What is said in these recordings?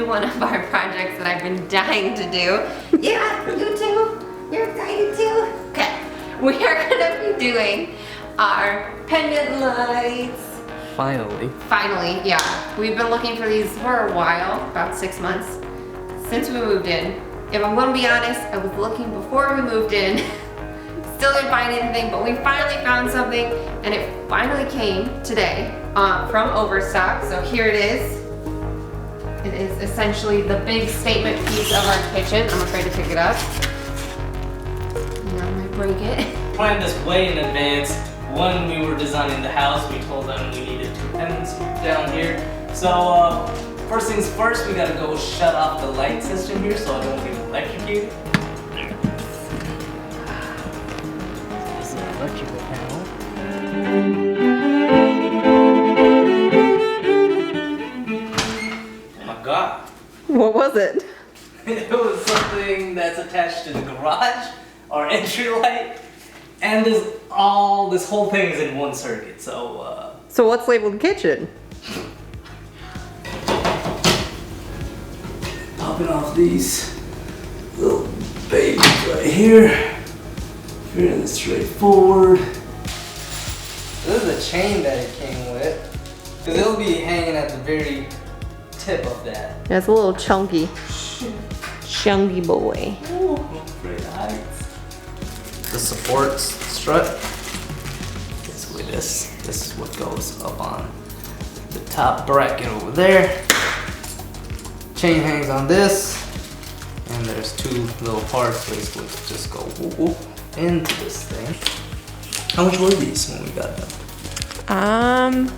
to one of our projects that I've been dying to do. Yeah, you too? You're excited too? Okay. We are gonna be doing our pendant lights. Finally. Finally, yeah. We've been looking for these for a while, about 6 months, since we moved in. If I'm gonna be honest, I was looking before we moved in. Still didn't find anything, but we finally found something, and it finally came today from Overstock. So here it is. It is essentially the big statement piece of our kitchen. I'm afraid to pick it up. Now I might break it. Planned this way in advance. When we were designing the house, we told them we needed 2 pendants down here. So first things first, we gotta go shut off the light system here so I don't get electrocuted. This is an electrical panel. Oh my god. What was it? It was something that's attached to the garage, our entry light, and this whole thing is in one circuit. So So what's labeled kitchen? popping off these little babies right here. Fairly straightforward. This is the chain that it came with, because it'll be hanging at the very tip of that. Yeah, it's a little chunky. Chunky boy. Ooh, great heights. The support strut. Basically this is what goes up on the top bracket over there. Chain hangs on this, and there's 2 little parts basically that just go into this thing. How much were these when we got them? I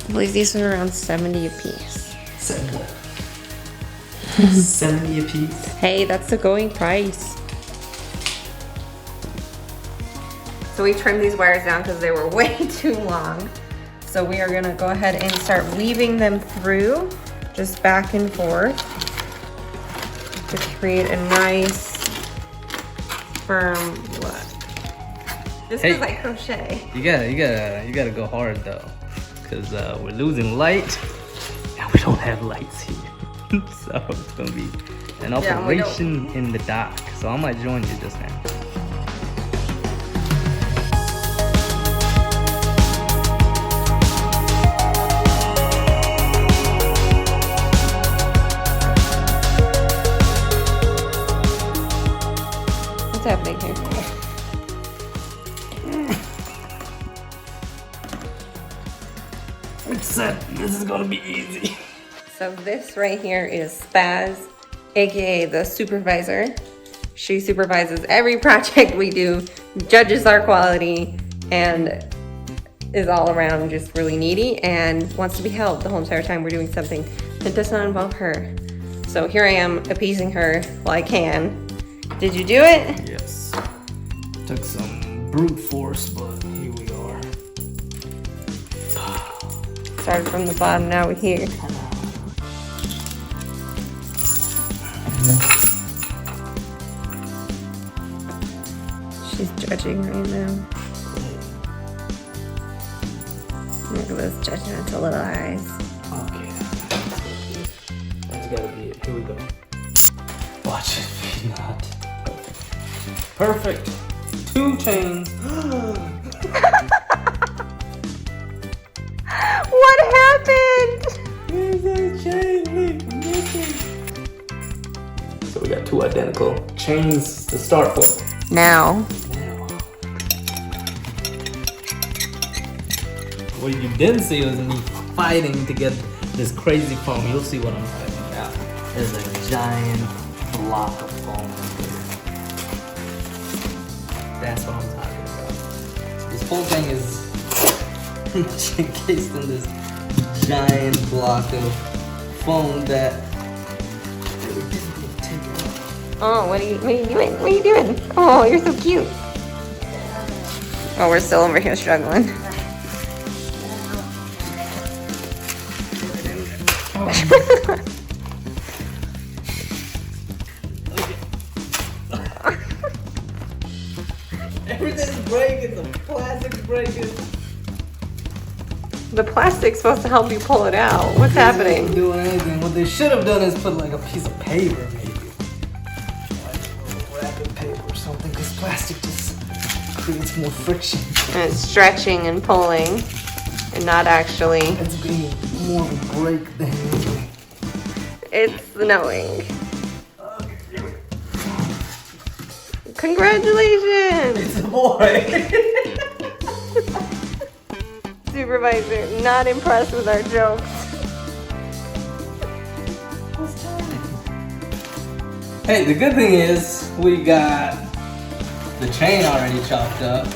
believe these were around 70 a piece. 70 a piece. Hey, that's the going price. So we trimmed these wires down because they were way too long. So we are gonna go ahead and start weaving them through, just back and forth, to create a nice, firm look. Just because I crochet. You gotta go hard though, because we're losing light, and we don't have lights here. So it's gonna be an operation in the dark. So I might join you just now. What's happening here? Except this is gonna be easy. So this right here is Spaz, aka the supervisor. She supervises every project we do, judges our quality, and is all around just really needy and wants to be helped the whole entire time we're doing something that does not involve her. So here I am appeasing her while I can. Did you do it? Yes. Took some brute force, but here we are. Started from the bottom, now we're here. She's judging right now. Look at those judgmental little eyes. Okay. That's gotta be it. Here we go. Watch it be not. Perfect. 2 chains. What happened? There's a chain link missing. So we got 2 identical chains to start with. Now. What you didn't see was me fighting to get this crazy foam. You'll see what I'm talking about. There's a giant block of foam here. That's what I'm talking about. This whole thing is encased in this giant block of foam that we didn't take out. Oh, what are you doing? What are you doing? Oh, you're so cute. Oh, we're still over here struggling. Everything's breaking, the plastic's breaking. The plastic's supposed to help you pull it out. What's happening? Not doing anything. What they should have done is put like a piece of paper, maybe. Like a little wrapping paper or something, because plastic just creates more friction. And it's stretching and pulling and not actually. It's being more of a break than anything. It's snowing. Congratulations! It's a boy! Supervisor, not impressed with our jokes. Hey, the good thing is we got the chain already chopped up.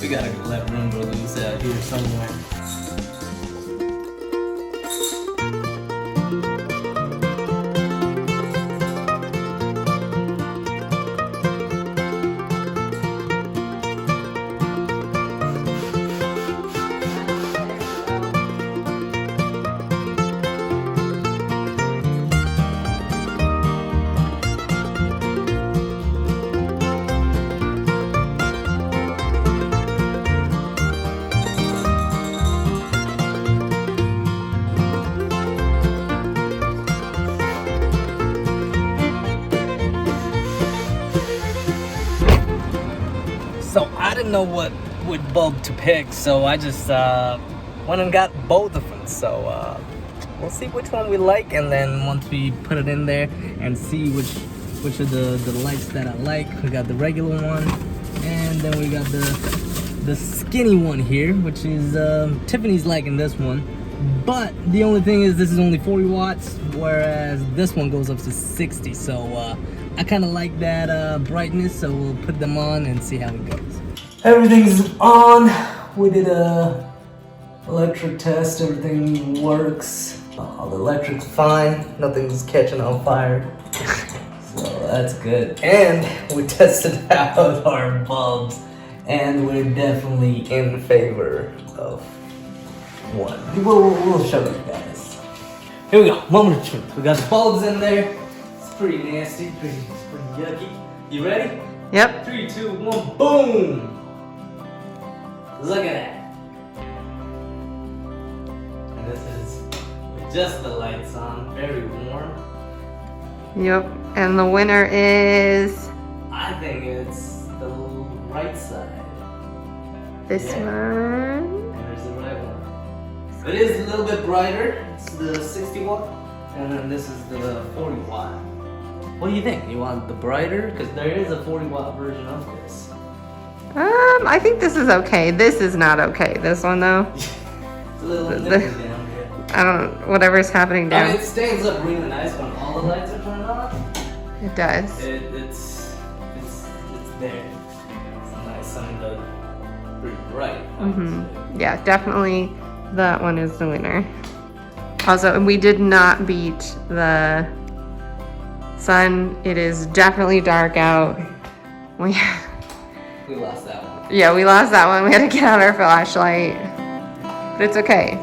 We gotta let room go loose out here somewhere. So I didn't know what bulb to pick, so I just went and got both of them. So we'll see which one we like, and then once we put it in there and see which of the lights that I like, we got the regular one, and then we got the skinny one here, which is Tiffany's liking this one. But the only thing is this is only 40 watts, whereas this one goes up to 60. So I kind of like that brightness, so we'll put them on and see how it goes. Everything's on. We did a electric test. Everything works. All the electric's fine. Nothing's catching on fire. So that's good. And we tested out our bulbs, and we're definitely in favor of one. We'll show you guys. Here we go. Moment of truth. We got the bulbs in there. It's pretty nasty. Pretty yucky. You ready? Yep. 3, 2, 1, boom! Look at that. And this is with just the lights on, very warm. Yep. And the winner is I think it's the right side. this Yeah. one. And there's the right one. It is a little bit brighter. It's the 60 watt. And then this is the 40 watt. What do you think? You want the brighter? Because there is a 40 watt version of this. I think this is okay. This is not okay. This one though. It's a little nippy down here. I don't. Whatever's happening I down. mean, it stands up really nice when all the lights are turned on. It does. It's there. It's nice and pretty bright. Yeah, definitely that one is the winner. Also, and we did not beat the sun. It is definitely dark out. We lost that one. Yeah, we lost that one. We had to get out our flashlight. But it's okay.